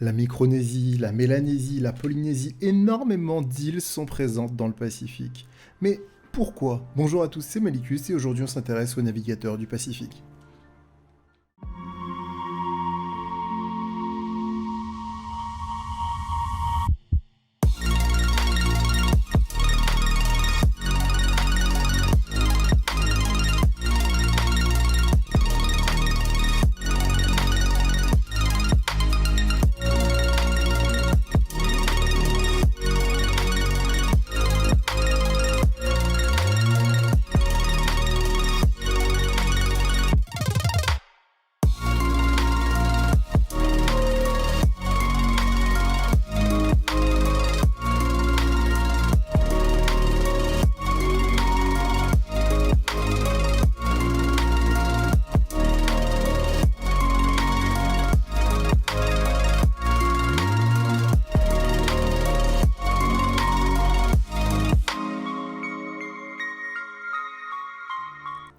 La Micronésie, la Mélanésie, la Polynésie, énormément d'îles sont présentes dans le Pacifique. Mais pourquoi? Bonjour à tous, c'est Malicus et aujourd'hui on s'intéresse aux navigateurs du Pacifique.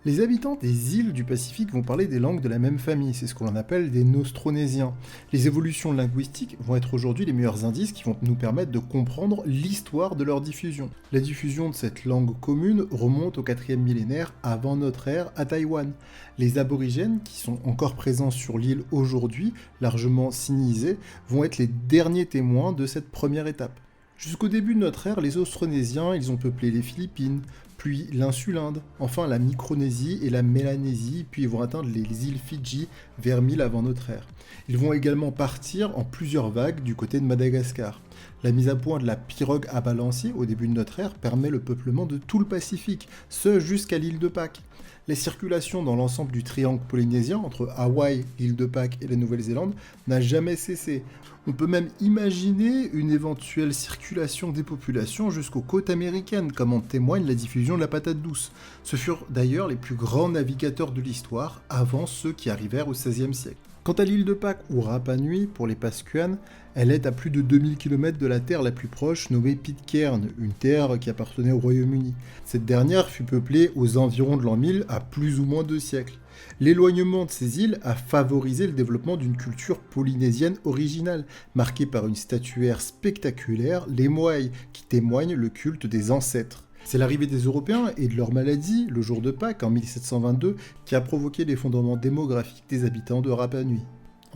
Les habitants des îles du Pacifique vont parler des langues de la même famille, c'est ce qu'on appelle des nostronésiens. Les évolutions linguistiques vont être aujourd'hui les meilleurs indices qui vont nous permettre de comprendre l'histoire de leur diffusion. La diffusion de cette langue commune remonte au 4e millénaire avant notre ère à Taïwan. Les aborigènes, qui sont encore présents sur l'île aujourd'hui, largement sinisés, vont être les derniers témoins de cette première étape. Jusqu'au début de notre ère, les Austronésiens, ils ont peuplé les Philippines, puis l'insule Inde, enfin la Micronésie et la Mélanésie, puis ils vont atteindre les îles Fidji vers 1000 avant notre ère. Ils vont également partir en plusieurs vagues du côté de Madagascar. La mise à point de la pirogue à balancier au début de notre ère permet le peuplement de tout le Pacifique, ce jusqu'à l'île de Pâques. La circulation dans l'ensemble du triangle polynésien entre Hawaï, l'île de Pâques et la Nouvelle-Zélande n'a jamais cessé. On peut même imaginer une éventuelle circulation des populations jusqu'aux côtes américaines, comme en témoigne la diffusion de la patate douce. Ce furent d'ailleurs les plus grands navigateurs de l'histoire, avant ceux qui arrivèrent au XVIe siècle. Quant à l'île de Pâques ou Rapa Nui pour les Pascuanes, elle est à plus de 2000 km de la terre la plus proche nommée Pitcairn, une terre qui appartenait au Royaume-Uni. Cette dernière fut peuplée aux environs de l'an 1000 à plus ou moins 2 siècles. L'éloignement de ces îles a favorisé le développement d'une culture polynésienne originale, marquée par une statuaire spectaculaire, les Moai, qui témoigne le culte des ancêtres. C'est l'arrivée des Européens et de leur maladie, le jour de Pâques en 1722, qui a provoqué l'effondrement démographique des habitants de Rapa Nui.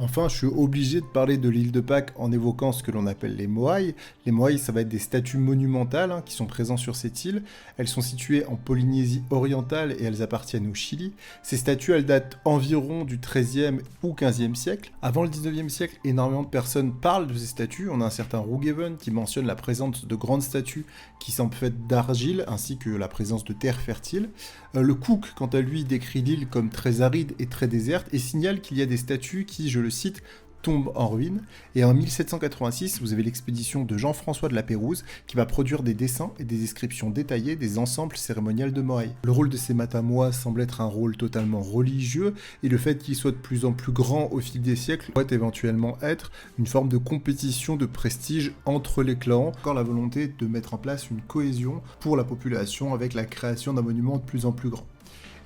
Enfin, je suis obligé de parler de l'île de Pâques en évoquant ce que l'on appelle les Moai. Les Moai, ça va être des statues monumentales qui sont présentes sur cette île. Elles sont situées en Polynésie orientale et elles appartiennent au Chili. Ces statues, elles datent environ du XIIIe ou XVe siècle. Avant le XIXe siècle, énormément de personnes parlent de ces statues. On a un certain Rougheven qui mentionne la présence de grandes statues qui sont faites d'argile ainsi que la présence de terres fertiles. Le Cook, quant à lui, décrit l'île comme très aride et très déserte et signale qu'il y a des statues qui, je le cite, tombe en ruine, et en 1786, vous avez l'expédition de Jean-François de la Pérouse qui va produire des dessins et des descriptions détaillées des ensembles cérémoniels de Moai. Le rôle de ces matamois semble être un rôle totalement religieux, et le fait qu'il soit de plus en plus grand au fil des siècles pourrait éventuellement être une forme de compétition de prestige entre les clans, encore la volonté de mettre en place une cohésion pour la population avec la création d'un monument de plus en plus grand.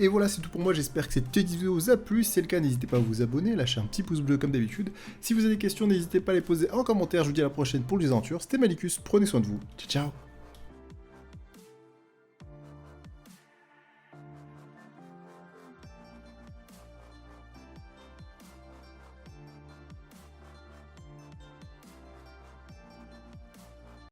Et voilà, c'est tout pour moi, j'espère que cette petite vidéo vous a plu. Si c'est le cas, n'hésitez pas à vous abonner, lâcher un petit pouce bleu comme d'habitude. Si vous avez des questions, n'hésitez pas à les poser en commentaire. Je vous dis à la prochaine pour les aventures. C'était Malicus, prenez soin de vous. Ciao, ciao.